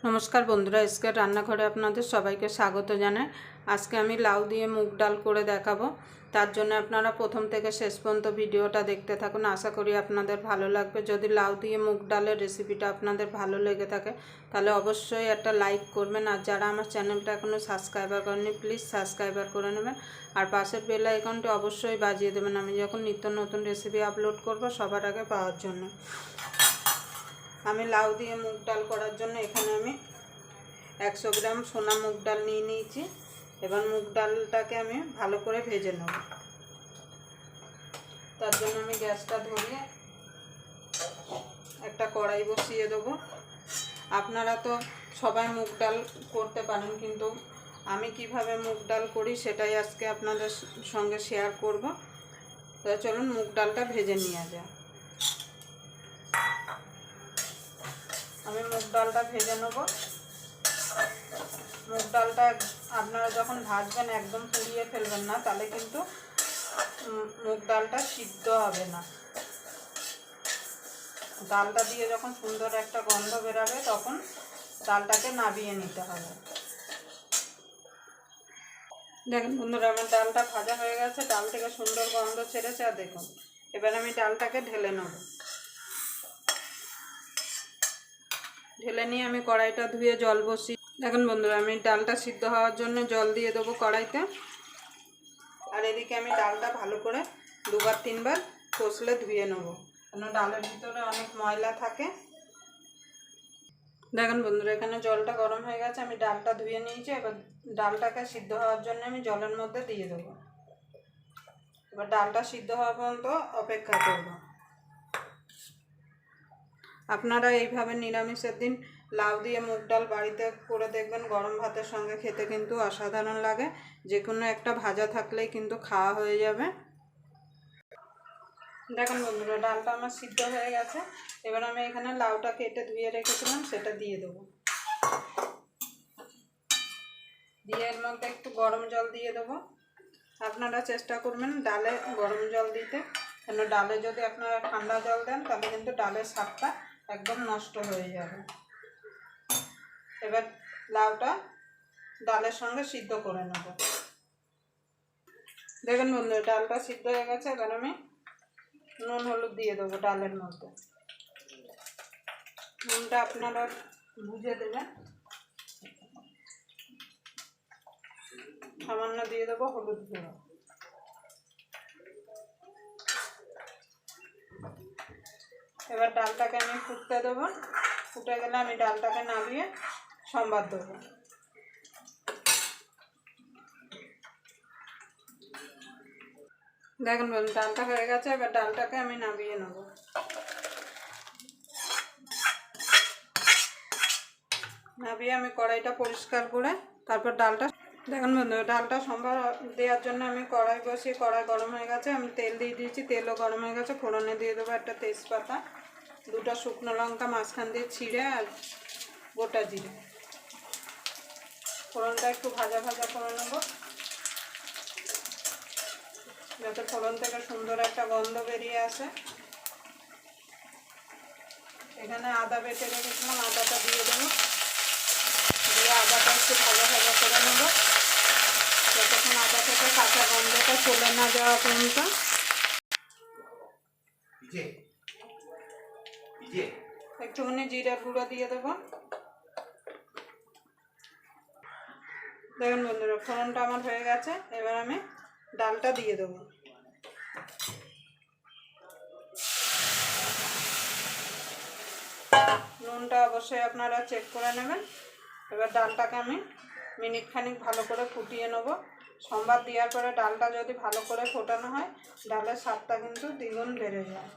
नमस्कार बंधुरा एसके रान्नाघरे आपनादेर सबाइके स्वागत जानाई। आज के आमी लाउ दिए मुग डाल करे देखाबो। तार जोन्नो आपनारा प्रथम थेके शेष पर्यन्त भिडियोटा देखते थाकुन। आशा करी आपनादेर भालो लागबे। जदि लाउ दिए मुग डालेर रेसिपिटा आपनादेर भालो लेगे थाके ताहले अवश्यई एकटा लाइक करबेन। और जारा आमार चैनेलटा एखोनो साबस्क्राइब करेननि प्लिज साबस्क्राइब करे नेबेन और पाशेर बेल आइकनटी अवश्यई बाजिए देबेन आमी जखन नित्य नतुन रेसिपि आपलोड करब सबार आगे पाওয়ার জন্য। আমি লাউ দিয়ে মুগ ডাল করার জন্য এখানে আমি 100 গ্রাম সোনা মুগ ডাল নিয়ে নিয়েছি। এবার মুগ ডালটাকে আমি ভালো করে ভেজে নেব। তার জন্য আমি গ্যাসটা ধরিয়ে একটা কড়াই বসিয়ে দেব। আপনারা তো সবাই মুগ ডাল করতে পারেন, কিন্তু আমি কিভাবে মুগ ডাল করি সেটাই আজকে আপনাদের সঙ্গে শেয়ার করব। তো চলুন মুগ ডালটা ভেজে নিয়ে যাই। আমি মুগ ডালটা ভেজে নেব। মুগ ডালটা আপনারা যখন ভাজবেন একদম পুড়িয়ে ফেলবেন না, তাহলে কিন্তু মুগ ডালটা সিদ্ধ হবে না। ডালটা দিয়ে যখন সুন্দর একটা গন্ধ বেরাবে তখন ডালটাকে নাবিয়ে নিতে হবে। দেখুন বন্ধুরা, আমার ডালটা ভাজা হয়ে গেছে, ডাল থেকে সুন্দর গন্ধ ছেড়েছে। আর দেখুন এবার আমি ডালটাকে ঢেলে নেব। ঢেলে নিয়ে আমি কড়াইটা ধুয়ে জল বসি। দেখুন বন্ধুরা, আমি ডালটা সিদ্ধ হওয়ার জন্য জল দিয়ে দেবো কড়াইতে। আর এদিকে আমি ডালটা ভালো করে দুবার তিনবার কষলে ধুয়ে নেব, কারণ ডালের ভিতরে অনেক ময়লা থাকে। দেখুন বন্ধুরা, এখানে জলটা গরম হয়ে গেছে, আমি ডালটা ধুয়ে নিয়েছি। এবার ডালটাকে সিদ্ধ হওয়ার জন্য আমি জলের মধ্যে দিয়ে দেবো। এবার ডালটা সিদ্ধ হওয়া পর্যন্ত অপেক্ষা করব। আপনারা এইভাবে নিরামিষের দিন লাউ দিয়ে মুগ ডাল বাড়িতে করে দেখবেন, গরম ভাতের সঙ্গে খেতে কিন্তু অসাধারণ লাগে। যে কোনো একটা ভাজা থাকলেই কিন্তু খাওয়া হয়ে যাবে। দেখুন বন্ধুরা, ডালটা আমার সিদ্ধ হয়ে গেছে। এবার আমি এখানে লাউটা কেটে ধুয়ে রেখেছিলাম সেটা দিয়ে দেবো। দিয়ে এর মধ্যে একটু গরম জল দিয়ে দেবো। আপনারা চেষ্টা করবেন ডালে গরম জল দিতে, কেন ডালে যদি আপনারা ঠান্ডা জল দেন তাহলে কিন্তু ডালের স্বাদটা একদম নষ্ট হয়ে যাবে। এবার লাউটা ডালের সঙ্গে সিদ্ধ করে নেব। দেখুন বন্ধু, ডালটা সিদ্ধ হয়ে গেছে। এবার আমি নুন হলুদ দিয়ে দেবো ডালের মধ্যে। নুনটা আপনারা বুঝে দেবেন। সামান্য দিয়ে দেবো হলুদ গুঁড়ো। এবার ডালটাকে আমি ফুটতে দেবো। ফুটে গেলে আমি ডালটাকে নামিয়ে সম্বাদ দেবো। দেখুন বন্ধু, ডালটা হয়ে গেছে। এবার ডালটাকে আমি নামিয়ে নেব। নামিয়ে আমি কড়াইটা পরিষ্কার করে তারপর ডালটা, দেখুন বন্ধু, ডালটা সম্বার দেওয়ার জন্য আমি কড়াই বসিয়ে, কড়াই গরম হয়ে গেছে, আমি তেল দিয়ে দিয়েছি। তেলও গরম হয়ে গেছে। ফোড়নে দিয়ে দেবো একটা তেজপাতা, দুটো শুকনো লঙ্কা মাঝখান দিয়ে ছিঁড়ে, আর গোটা জিরে। ফোড়নটা একটু ভাজা ভাজা করে নেব, যাতে ফোড়ন থেকে সুন্দর একটা গন্ধ বেরিয়ে আসে। এখানে আদা বেটে রেখেছিলাম, আদাটা দিয়ে দেবো। দিয়ে আদাটা একটু ভাজা ভাজা করে নেব, যতক্ষণ আদা থেকে কাঁচা গন্ধটা চলে না যাওয়া পর্যন্ত। একটুখানি জিরার গুঁড়ো দিয়ে দেবো। দেখুন বন্ধুরা, ফোড়নটা আমার হয়ে গেছে। এবার আমি ডালটা দিয়ে দেবো। নুনটা অবশ্যই আপনারা চেক করে নেবেন। এবার ডালটাকে আমি মিনিট খানিক ভালো করে ফুটিয়ে নেব। সম্বাদ দেওয়ার পরে ডালটা যদি ভালো করে ফোটানো হয়, ডালের স্বাদটা কিন্তু দ্বিগুণ বেড়ে যায়।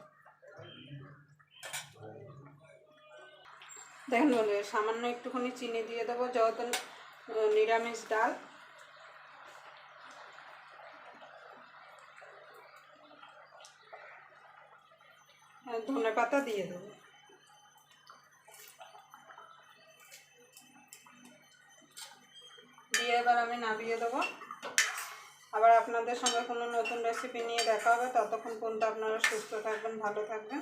দেখুন বন্ধু, সামান্য একটুখানি চিনি দিয়ে দেবো, যেহেতু নিরামিষ ডাল। ধনে পাতা দিয়ে দেবো। দিয়ে এবার আমি নামিয়ে দেবো। আবার আপনাদের সঙ্গে কোনো নতুন রেসিপি নিয়ে দেখা হবে। ততক্ষণ পর্যন্ত আপনারা সুস্থ থাকবেন, ভালো থাকবেন।